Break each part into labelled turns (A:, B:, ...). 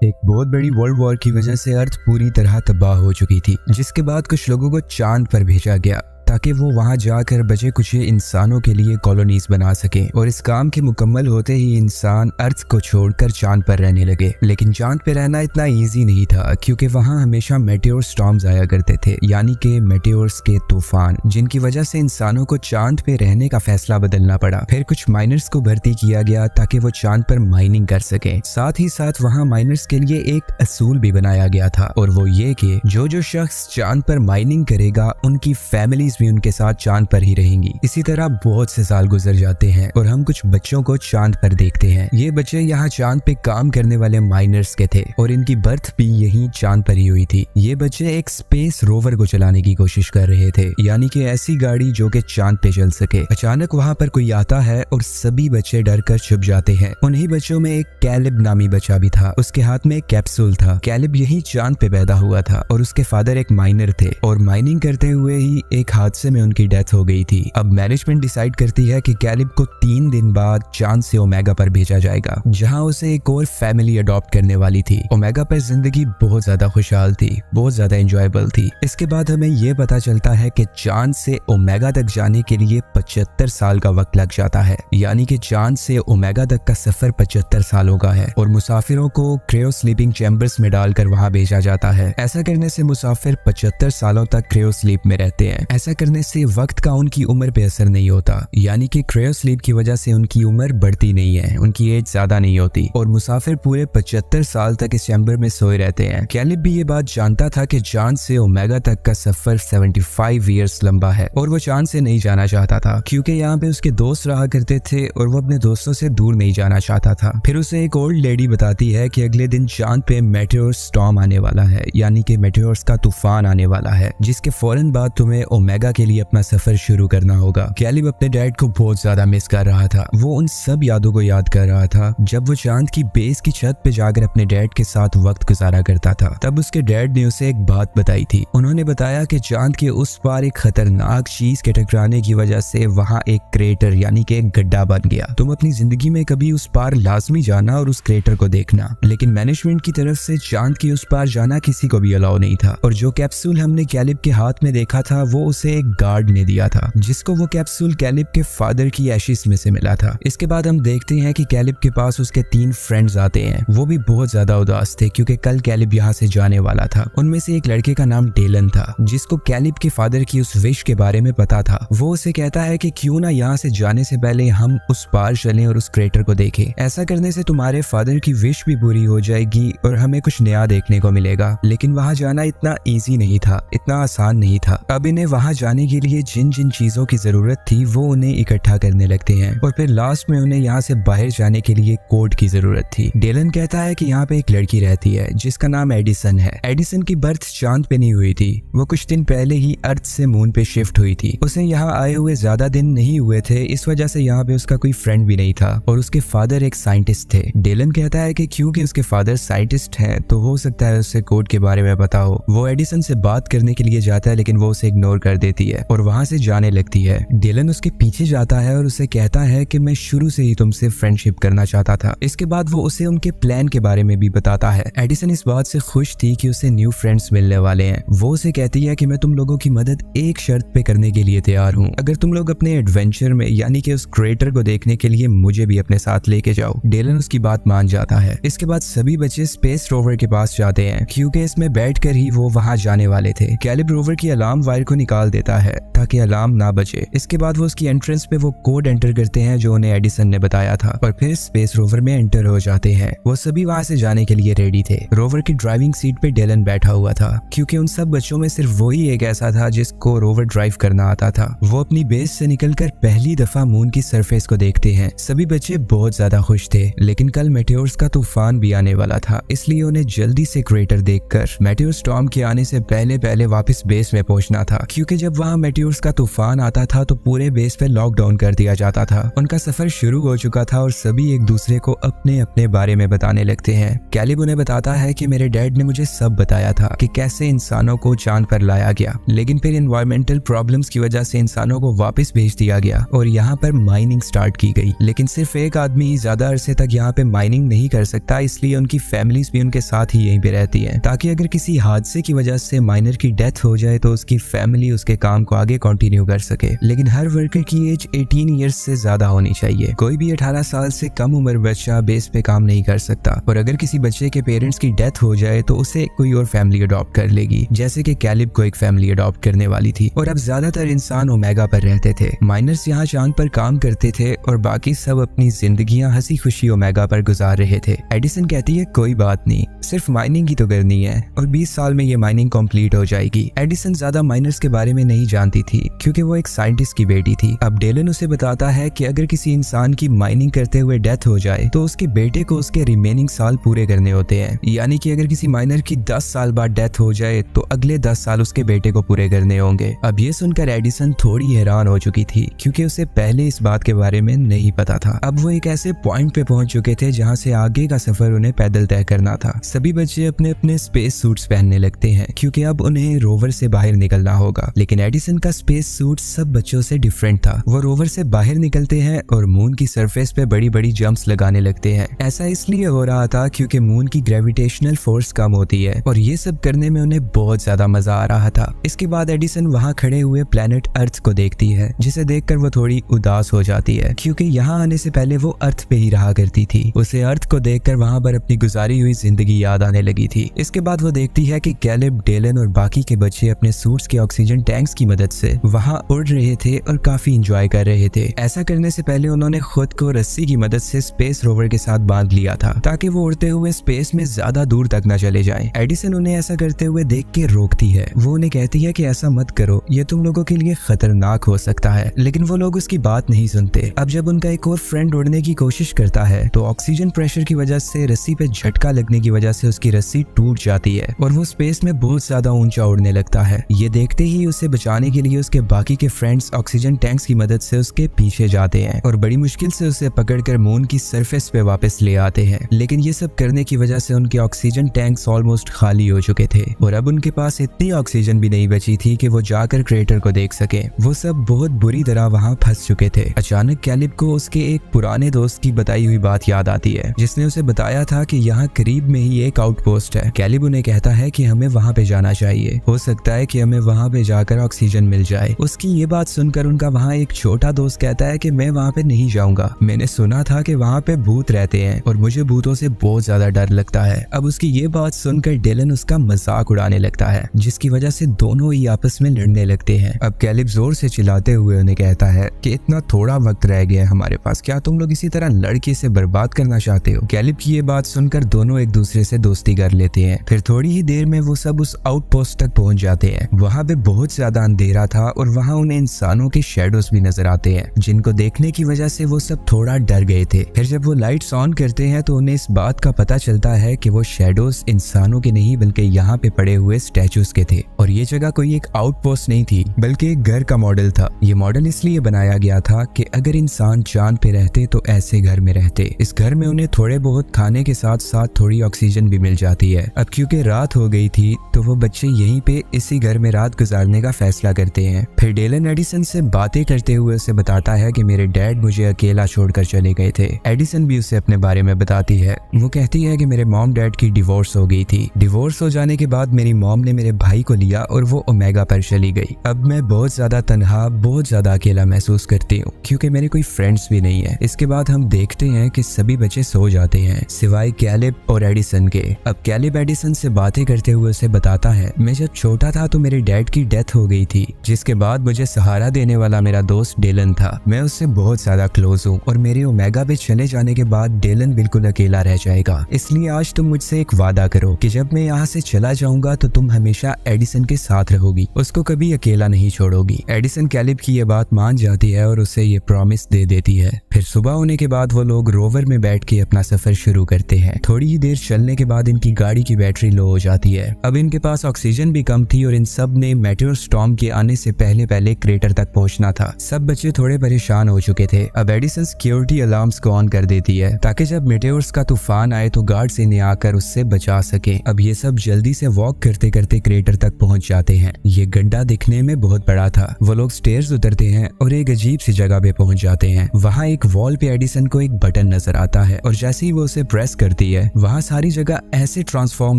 A: एक बहुत बड़ी वर्ल्ड वॉर की वजह से अर्थ पूरी तरह तबाह हो चुकी थी, जिसके बाद कुछ लोगों को चांद पर भेजा गया ताकि वो वहां जाकर बचे कुछ इंसानों के लिए कॉलोनीज बना सके। और इस काम के मुकम्मल होते ही इंसान अर्थ को छोड़कर चांद पर रहने लगे। लेकिन चांद पे रहना इतना इजी नहीं था, क्योंकि वहां हमेशा मेटेओर स्टॉर्म्स आया करते थे, यानी कि मेटेओर्स के तूफान, जिनकी वजह से इंसानों को चांद पे रहने का फैसला बदलना पड़ा। फिर कुछ माइनर्स को भर्ती किया गया ताकि वो चांद पर माइनिंग कर सके। साथ ही साथ वहाँ माइनर्स के लिए एक असूल भी बनाया गया था, और वो ये कि जो शख्स चांद पर माइनिंग करेगा उनकी फैमिलीज भी उनके साथ चांद पर ही रहेंगी। इसी तरह बहुत से साल गुजर जाते हैं और हम कुछ बच्चों को चांद पर देखते हैं। ये बच्चे यहाँ चांद पे काम करने वाले माइनर्स के थे और इनकी बर्थ भी यहीं चांद पर ही हुई थी। ये बच्चे एक स्पेस रोवर को चलाने की कोशिश कर रहे थे, यानी कि ऐसी गाड़ी जो कि चांद पे चल सके। अचानक वहाँ पर कोई आता है और सभी बच्चे डर कर छुप जाते हैं। उन्हीं बच्चों में एक कैलिब नामी बच्चा भी था। उसके हाथ में एक कैप्सूल था। कैलिब यही चांद पे पैदा हुआ था और उसके फादर एक माइनर थे, और माइनिंग करते हुए ही एक हादसे में उनकी डेथ हो गई थी। अब मैनेजमेंट डिसाइड करती है कि कैलिब को 3 दिन बाद चांद से ओमेगा पर भेजा जाएगा, जहां उसे एक और फैमिली अडॉप्ट करने वाली थी। ओमेगा पर जिंदगी बहुत ज्यादा खुशहाल थी, बहुत ज्यादा एंजॉयबल थी। इसके बाद हमें ये पता चलता है कि चांद से ओमेगा तक जाने के लिए 75 साल का वक्त लग जाता है, यानी कि चांद से ओमेगा तक का सफर 75 सालों का है। और मुसाफिरों को क्रायो स्लीपिंग चैम्बर्स में डालकर वहां भेजा जाता है। ऐसा करने से मुसाफिर 75 सालों तक क्रायो स्लीप में रहते हैं। ऐसा करने से वक्त का उनकी उम्र पे असर नहीं होता, यानी कि क्रायो स्लीप की वजह से उनकी उम्र बढ़ती नहीं है, उनकी एज ज्यादा नहीं होती, और मुसाफिर पूरे 75 साल तक इस चैम्बर में सोए रहते हैं। कैलिब भी ये बात जानता था कि चांद से ओमेगा तक का सफर 75 ईयर्स लंबा है, और वो चांद से नहीं जाना चाहता था, क्योंकि यहाँ पे उसके दोस्त रहा करते थे और वो अपने दोस्तों से दूर नहीं जाना चाहता था। फिर उसे एक ओल्ड लेडी बताती है कि अगले दिन चांद पे मेटेओर स्टॉर्म आने वाला है, यानी कि मेटेओर्स का तूफान आने वाला है, जिसके फौरन बाद तुम्हें ओमेगा के लिए अपना सफर शुरू करना होगा। कैलिब अपने डैड को बहुत ज्यादा मिस कर रहा था। वो उन सब यादों को याद कर रहा था जब वो चांद की बेस की छत पे जाकर अपने डैड के साथ वक्त गुजारा करता था। तब उसके डैड ने उसे एक बात बताई थी। उन्होंने बताया कि चांद के उस पार एक खतरनाक चीज के टकराने की वजह से वहाँ एक क्रेटर, यानी कि एक गड्ढा बन गया। तुम अपनी जिंदगी में कभी उस पार लाजमी जाना और उस क्रेटर को देखना। लेकिन मैनेजमेंट की तरफ से चांद के उस पार जाना किसी को भी अलाउ नहीं था, और जो कैप्सूल हमने कैलिब के हाथ में देखा था वो उसे एक गार्ड ने दिया था, जिसको वो कैप्सूल कैलिब के फादर की एशिस में से मिला था। इसके बाद हम देखते हैं कि कैलिब के पास उसके 3 फ्रेंड्स आते हैं। वो भी बहुत ज्यादा उदास थे, क्योंकि कल कैलिब यहाँ से जाने वाला था। उनमें से एक लड़के का नाम डेलन था, जिसको कैलिब के फादर की उस विश के बारे में पता था। वो उसे कहता है कि क्यों ना यहाँ से जाने से पहले हम उस पार चलें और उस क्रेटर को देखें। ऐसा करने से तुम्हारे फादर की विश भी पूरी हो जाएगी और हमें कुछ नया देखने को मिलेगा। लेकिन वहाँ जाना इतना ईजी नहीं था, इतना आसान नहीं था। अब इन्हें वहाँ जाने के लिए जिन जिन चीजों की जरूरत थी वो उन्हें इकट्ठा करने लगते हैं, और फिर लास्ट में उन्हें यहाँ से बाहर जाने के लिए कोड की जरूरत थी। डेलन कहता है कि यहाँ पे एक लड़की रहती है जिसका नाम एडिसन है। एडिसन की बर्थ चांद पे नहीं हुई थी, वो कुछ दिन पहले ही अर्थ से मून पे शिफ्ट हुई थी। उसे यहाँ आए हुए ज्यादा दिन नहीं हुए थे, इस वजह से यहाँ पे उसका कोई फ्रेंड भी नहीं था, और उसके फादर एक साइंटिस्ट थे। डेलन कहता है कि क्योंकि उसके फादर साइंटिस्ट हैं तो हो सकता है उससे कोड के बारे में पता हो। वो एडिसन से बात करने के लिए जाता है, लेकिन वो उसे इग्नोर कर देती है और वहां से जाने लगती है। डेलन उसके पीछे जाता है और उसे कहता है कि मैं शुरू से ही तुमसे फ्रेंडशिप करना चाहता था। इसके बाद वो उसे उनके प्लान के बारे में भी बताता है। एडिसन इस बात से खुश थी कि उसे न्यू फ्रेंड्स मिलने वाले हैं। वो उसे कहती है कि मैं तुम लोगों की मदद एक शर्त पे करने के लिए तैयार हूँ, अगर तुम लोग अपने एडवेंचर में, यानी कि उस क्रेटर को देखने के लिए मुझे भी अपने साथ लेके जाओ। डेलन उसकी बात मान जाता है। इसके बाद सभी बच्चे स्पेस रोवर के पास जाते हैं, क्योंकि इसमें बैठकर ही वो वहां जाने वाले थे। कैलिब रोवर की अलार्म वायर को निकाल देता है ताकि अलार्म ना बजे। इसके बाद वो उसकी एंट्रेंस पे वो कोड एंटर करते हैं जो उन्हें एडिसन ने बताया था, और फिर स्पेस रोवर में एंटर हो जाते हैं। वो सभी वहां से जाने के लिए रेडी थे। रोवर की ड्राइविंग सीट पे डेलन बैठा हुआ था, क्योंकि उन सब बच्चों में सिर्फ वही एक ऐसा था जिसको रोवर ड्राइव करना आता था। वो अपनी बेस से निकलकर पहली दफा मून की सरफेस को देखते हैं। सभी बच्चे बहुत ज्यादा खुश थे, लेकिन कल मेटेओर्स का तूफान भी आने वाला था, इसलिए उन्हें जल्दी से क्रेटर देखकर मेटेओर स्टॉर्म के आने से पहले वापस बेस में पहुंचना था, क्योंकि जब जब वहाँ मेटियोर्स का तूफान आता था तो पूरे बेस पे लॉकडाउन कर दिया जाता था। उनका सफर शुरू हो चुका था और सभी एक दूसरे को अपने अपने बारे में बताने लगते हैं। कैलिब उन्हें बताता है कि मेरे डैड ने मुझे सब बताया था कि कैसे इंसानों को चांद पर लाया गया, लेकिन फिर एनवायरमेंटल प्रॉब्लम्स की वजह से इंसानों को वापस भेज दिया गया और यहाँ पर माइनिंग स्टार्ट की गई। लेकिन सिर्फ एक आदमी ही ज्यादा अरसे तक यहाँ पे माइनिंग नहीं कर सकता, इसलिए उनकी फैमिलीज भी उनके साथ ही यहीं पे रहती है, ताकि अगर किसी हादसे की वजह से माइनर की डेथ हो जाए तो उसकी फैमिली उसके काम को आगे कंटिन्यू कर सके। लेकिन हर वर्कर की एज 18 ईयर्स से ज्यादा होनी चाहिए। कोई भी 18 साल से कम उम्र बच्चा बेस पे काम नहीं कर सकता, और अगर किसी बच्चे के पेरेंट्स की डेथ हो जाए तो उसे कोई और फैमिली अडॉप्ट कर लेगी, जैसे कि कैलिब को एक फैमिली अडॉप्ट करने वाली थी। और अब ज्यादातर इंसान ओमेगा पर रहते थे। माइनर्स यहाँ चांद पर काम करते थे और बाकी सब अपनी जिंदगियां हंसी खुशी ओमेगा पर गुजार रहे थे। एडिसन कहती है कोई बात नहीं, सिर्फ माइनिंग ही तो करनी है और 20 साल में ये माइनिंग कंप्लीट हो जाएगी। एडिसन ज्यादा माइनर्स के बारे में नहीं जानती थी क्योंकि वो एक साइंटिस्ट की बेटी थी। अब डेलन उसे बताता है कि अगर किसी इंसान की माइनिंग करते हुए डेथ हो जाए तो उसके बेटे को उसके रिमेनिंग साल पूरे करने होते हैं, यानी कि अगर किसी माइनर की 10 साल बाद डेथ हो जाए तो अगले 10 साल उसके बेटे को पूरे करने होंगे। अब ये सुनकर एडिसन थोड़ी हैरान हो चुकी थी क्योंकि उसे पहले इस बात के बारे में नहीं पता था। अब वो एक ऐसे पॉइंट पे पहुंच चुके थे जहाँ से आगे का सफर उन्हें पैदल तय करना था। सभी बच्चे अपने अपने स्पेस सूट्स पहनने लगते हैं क्योंकि अब उन्हें रोवर से बाहर निकलना होगा। लेकिन एडिसन का स्पेस सूट सब बच्चों से डिफरेंट था। वो रोवर से बाहर निकलते हैं और मून की सरफेस पे बड़ी बड़ी जंप्स लगाने लगते हैं। ऐसा इसलिए हो रहा था क्योंकि मून की ग्रेविटेशनल फोर्स कम होती है और ये सब करने में उन्हें बहुत ज्यादा मजा आ रहा था। इसके बाद एडिसन वहाँ खड़े हुए प्लेनेट अर्थ को देखती है, जिसे देखकर वो थोड़ी उदास हो जाती है क्योंकि यहाँ आने से पहले वो अर्थ पे ही रहा करती थी। उसे अर्थ को देखकर वहाँ पर अपनी गुजारी हुई जिंदगी याद आने लगी थी। इसके बाद वो देखती है कि कैलिब, डेलन और बाकी के बच्चे अपने सूट्स के ऑक्सीजन टैंक्स की मदद से वहाँ उड़ रहे थे और काफी इंजॉय कर रहे थे। ऐसा करने से पहले उन्होंने खुद को रस्सी की मदद से स्पेस रोवर के साथ बांध लिया था ताकि वो उड़ते हुए स्पेस में ज्यादा दूर तक न चले जाएं। एडिसन उन्हें ऐसा करते हुए देख के रोकती है। वो उन्हें कहती है कि ऐसा मत करो, ये तुम लोगों के लिए खतरनाक हो सकता है, लेकिन वो लोग उसकी बात नहीं सुनते। अब जब उनका एक और फ्रेंड उड़ने की कोशिश करता है तो ऑक्सीजन प्रेशर की वजह से रस्सी पे झटका लगने की वजह से उसकी रस्सी टूट जाती है और वो स्पेस में बहुत ज्यादा ऊंचा उड़ने लगता है। ये देखते ही उसे बचाने के लिए उसके बाकी के फ्रेंड्स ऑक्सीजन टैंक्स की मदद से उसके पीछे जाते हैं और बड़ी मुश्किल से उसे पकड़कर मून की सरफेस पे वापस ले आते हैं। लेकिन ये सब करने की वजह से उनके ऑक्सीजन टैंक्स ऑलमोस्ट खाली हो चुके थे और अब उनके पास इतनी ऑक्सीजन भी नहीं बची थी कि वो जाकर क्रेटर को देख सके। वो सब बहुत बुरी तरह वहाँ फंस चुके थे। अचानक कैलिब को उसके एक पुराने दोस्त की बताई हुई बात याद आती है, जिसने उसे बताया था कि यहाँ करीब में ही एक आउटपोस्ट है। कैलिब उन्हें कहता है कि हमें वहाँ पे जाना चाहिए, हो सकता है कि हमें वहाँ पे जाकर ऑक्सीजन मिल जाए। उसकी ये बात सुनकर उनका वहाँ एक छोटा दोस्त कहता है कि मैं वहाँ पे नहीं जाऊंगा, मैंने सुना था कि वहाँ पे भूत रहते हैं और मुझे भूतों से बहुत ज्यादा डर लगता है। अब उसकी ये बात सुनकर डेलन उसका मजाक उड़ाने लगता है, जिसकी वजह से दोनों ही आपस में लड़ने लगते हैं। अब कैलिब जोर से चिल्लाते हुए उन्हें कहता है कि इतना थोड़ा वक्त रह गया है हमारे पास, क्या तुम लोग इसी तरह लड़के से बर्बाद करना चाहते हो? कैलिब की ये बात सुनकर दोनों एक दूसरे से दोस्ती कर लेते हैं। फिर थोड़ी ही देर में वो सब उस आउटपोस्ट तक पहुंच जाते हैं। वहाँ पे बहुत ज्यादा अंधेरा था और वहाँ उन्हें इंसानों के शेडोज भी नजर आते हैं, जिनको देखने की वजह से वो सब थोड़ा डर गए थे। फिर जब वो लाइट्स ऑन करते हैं तो उन्हें इस बात का पता चलता है कि वो शेडोज इंसानों के नहीं बल्कि यहाँ पे पड़े हुए स्टैचूज के थे और ये जगह कोई एक आउटपोस्ट नहीं थी बल्कि एक घर का मॉडल था। ये मॉडल इसलिए बनाया गया था कि अगर इंसान चांद पे रहते तो ऐसे घर में रहते। इस घर में उन्हें थोड़े बहुत खाने के साथ साथ थोड़ी ऑक्सीजन भी मिल जाती है। अब क्योंकि रात हो गई थी तो वो बच्चे यहीं पे इसी घर में रात गुजारने का फैसला करते हैं। फिर डेलन एडिसन से बातें करते हुए उसे बताता है कि मेरे डैड मुझे अकेला छोड़कर चले गए थे। एडिसन भी उसे अपने बारे में बताती है। वो कहती है कि मेरे मॉम डैड की डिवोर्स हो गई थी। डिवोर्स हो जाने के बाद मेरी मॉम ने मेरे भाई को लिया और वो ओमेगा पर चली गई। अब मैं बहुत ज्यादा तन्हा, बहुत ज्यादा अकेला महसूस करती हूँ क्योंकि मेरे कोई फ्रेंड्स भी नहीं है। इसके बाद हम देखते हैं कि सभी बच्चे सो जाते हैं सिवाय कैलिब और एडिसन के। अब कैलिब एडिसन से बातें करते हुए उसे बताता है, मैं जब छोटा था तो मेरे डैड की डेथ हो गई थी, जिसके बाद मुझे सहारा देने वाला मेरा दोस्त डेलन था। मैं उससे बहुत ज्यादा क्लोज हूँ और मेरे ओमेगा पे चले जाने के बाद डेलन बिल्कुल अकेला रह जाएगा। इसलिए आज तुम मुझसे एक वादा करो कि जब मैं यहाँ से चला जाऊंगा तो तुम हमेशा एडिसन के साथ रहोगी, उसको कभी अकेला नहीं छोड़ोगी। एडिसन कैलिब की ये बात मान जाती है और उसे ये प्रॉमिस दे देती है। फिर सुबह होने के बाद वो लोग रोवर में बैठ के अपना सफर शुरू करते हैं। थोड़ी ही देर चलने के बाद इनकी गाड़ी की बैटरी लो हो जाती है। अब इनके पास ऑक्सीजन भी कम थी और इन सब ने मेटेओर स्टॉर्म के आने से पहले पहले क्रेटर तक पहुंचना था। सब बच्चे थोड़े परेशान हो चुके थे। अब एडिसन सिक्योरिटी अलार्म्स को ऑन कर देती है ताकि जब मेटेओर्स का तूफान आए तो गार्ड्स इन्हें आकर उससे बचा सके। अब ये सब जल्दी से वॉक करते करते क्रेटर तक पहुंच जाते हैं। ये गड्ढा दिखने में बहुत बड़ा था। वो लोग स्टेयर्स उतरते हैं और एक अजीब सी जगह पे पहुंच जाते हैं। वहाँ एक वॉल पे एडिसन को एक बटन नजर आता है और जैसे ही वो उसे प्रेस करती है वहाँ सारी जगह ऐसे ट्रांसफॉर्म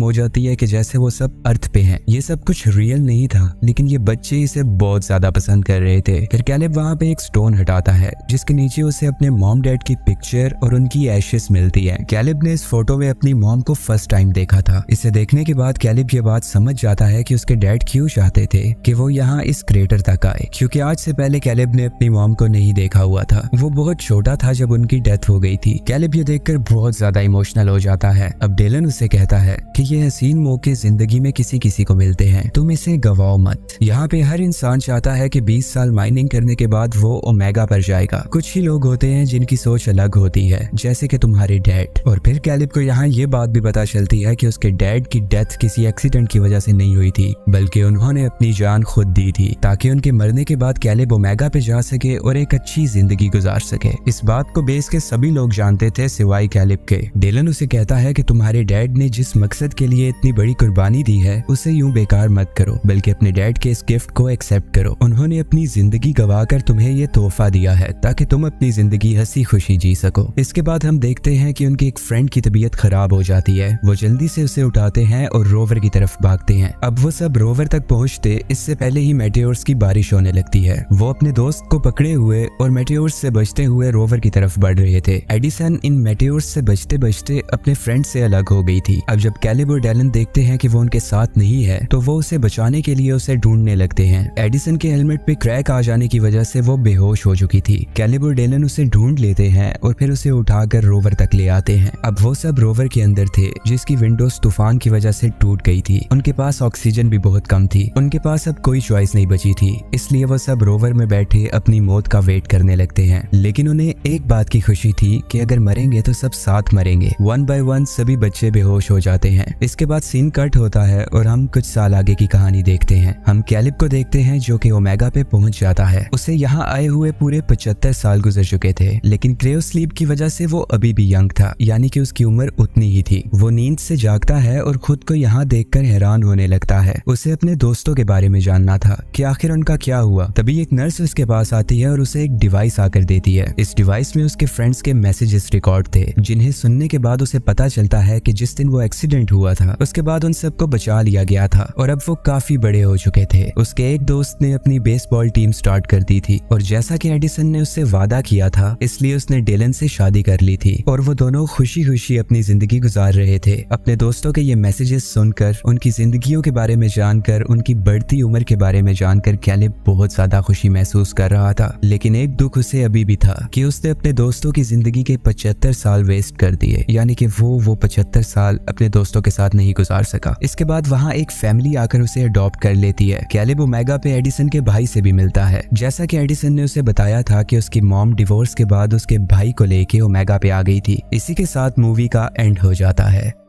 A: हो जाती है कि जैसे वो सब अर्थ पे हैं। ये सब कुछ रियल नहीं था लेकिन ये बच्चे इसे बहुत ज्यादा पसंद कर रहे थे। फिर कैलेब वहाँ पे एक स्टोन हटाता है जिसके नीचे उसे अपने मॉम डैड की पिक्चर और उनकी एशेस मिलती है। कैलेब ने इस फोटो में अपनी मॉम को फर्स्ट टाइम देखा था। इसे देखने के बाद कैलेब ये बात समझ जाता है कि उसके डैड क्यों चाहते थे कि वो यहाँ इस क्रेटर तक आए, क्योंकि आज से पहले कैलेब ने अपनी मॉम को नहीं देखा हुआ था। वो बहुत छोटा था जब उनकी डेथ हो गई थी। कैलेब ये देखकर बहुत ज्यादा इमोशनल हो जाता है। अब डेलन उसे कहता है कि ये हसीन मौके जिंदगी में किसी किसी को मिलते हैं, तुम इसे गवाओ मत। यहाँ पे हर इंसान चाहता है कि 20 साल माइनिंग करने के बाद वो ओमेगा पर जाएगा। कुछ ही लोग होते हैं जिनकी सोच अलग होती है, जैसे कि तुम्हारे डैड। और फिर कैलेब को यहाँ ये बात भी पता चलती है कि उसके डैड की डेथ किसी एक्सीडेंट की वजह से नहीं हुई थी, बल्कि उन्होंने अपनी जान खुद दी थी ताकि उनके मरने के बाद कैलेब ओमेगा पे जा सके और एक अच्छी जिंदगी गुजार सके। इस बात को बेस के सभी लोग जानते थे सिवाय कैलेब के। डेलन उसे कहता है कि तुम्हारे डैड ने जिस मकसद के लिए इतनी बड़ी कुर्बानी दी है उसे यूं बेकार मत करो, बल्कि अपने डैड के इस गिफ्ट को एक्सेप्ट करो। उन्होंने अपनी जिंदगी गवाकर तुम्हें ये तोहफा दिया है ताकि तुम अपनी जिंदगी हंसी खुशी जी सको। इसके बाद हम देखते हैं कि उनकी एक फ्रेंड की तबीयत खराब हो जाती है। वो जल्दी से उसे उठाते हैं और रोवर की तरफ भागते हैं। अब वो सब रोवर तक पहुंचते इससे पहले ही मेटेओर्स की बारिश होने लगती है। वो अपने दोस्त को पकड़े हुए और मेटेओर्स से बचते हुए रोवर की तरफ बढ़ रहे थे। एडिसन इन मेटेओर्स से बचते बचते अपने फ्रेंड से अलग हो गई थी। अब जब कैलेब और डेलन देखते हैं कि वो उनके साथ नहीं है तो वो उसे बचाने के लिए उसे ढूंढने लगते हैं। एडिसन के हेलमेट पे क्रैक आ जाने की वजह से वो बेहोश हो चुकी थी। कैलेब और डेलन उसे ढूंढ लेते हैं और फिर उसे उठाकर रोवर तक ले आते हैं। अब वो सब रोवर के अंदर थे जिसकी विंडोज तूफान की वजह से टूट गई थी। उनके पास ऑक्सीजन भी बहुत कम थी। उनके पास अब कोई चॉइस नहीं बची थी, इसलिए वो सब रोवर में बैठे अपनी मौत का वेट करने लगते हैं। लेकिन उन्हें एक बात की खुशी थी कि अगर मरेंगे तो सब साथ मरेंगे। 1 बाय 1 सभी बच्चे बेहोश हो जाते हैं। इसके बाद सीन कट होता है और हम कुछ साल आगे की कहानी देखते हैं। हम कैलेब को देखते हैं जो कि ओमेगा पे पहुंच जाता है। उसे यहाँ आए हुए पूरे 75 साल गुजर चुके थे, लेकिन क्रायो स्लीप की वजह से वो अभी भी यंग था, यानी कि उसकी उम्र उतनी ही थी। वो नींद से जागता है और खुद को यहाँ देखकर हैरान होने लगता है। उसे अपने दोस्तों के बारे में जानना था कि आखिर उनका क्या हुआ। तभी एक नर्स उसके पास आती है और उसे एक डिवाइस आकर देती है। इस डिवाइस में उसके फ्रेंड्स के मैसेजेस रिकॉर्ड थे, जिन्हें सुनने के बाद उसे पता चलता है कि जिस दिन वो एक्सीडेंट हुआ था उसके बाद उन सबको बचा लिया गया था और अब वो काफी बड़े हो चुके थे। उसके एक दोस्त ने अपनी बेसबॉल टीम स्टार्ट कर दी थी और जैसा कि एडिसन ने उससे वादा किया था इसलिए उसने डेलन से शादी कर ली थी और वो दोनों खुशी खुशी अपनी जिंदगी गुजार रहे थे। अपने दोस्तों के ये मैसेजेस सुनकर, उनकी जिंदगियों के बारे में जानकर, उनकी बढ़ती उम्र के बारे में जानकर कैलेब बहुत ज्यादा खुशी महसूस कर रहा था। लेकिन एक दुख उसे अभी भी था कि उसने अपने दोस्तों की जिंदगी के 75 साल वेस्ट कर दिए, यानी कि वो 75 साल अपने दोस्तों के साथ नहीं गुजार सका। इसके बाद वहाँ एक फैमिली आकर उसे अडॉप्ट कर लेती है। कैलेब ओमेगा पे एडिसन के भाई से भी मिलता है। जैसा कि एडिसन ने उसे बताया था कि उसकी मॉम डिवोर्स के बाद उसके भाई को लेके ओमेगा पे आ गई थी। इसी के साथ मूवी का एंड हो जाता है।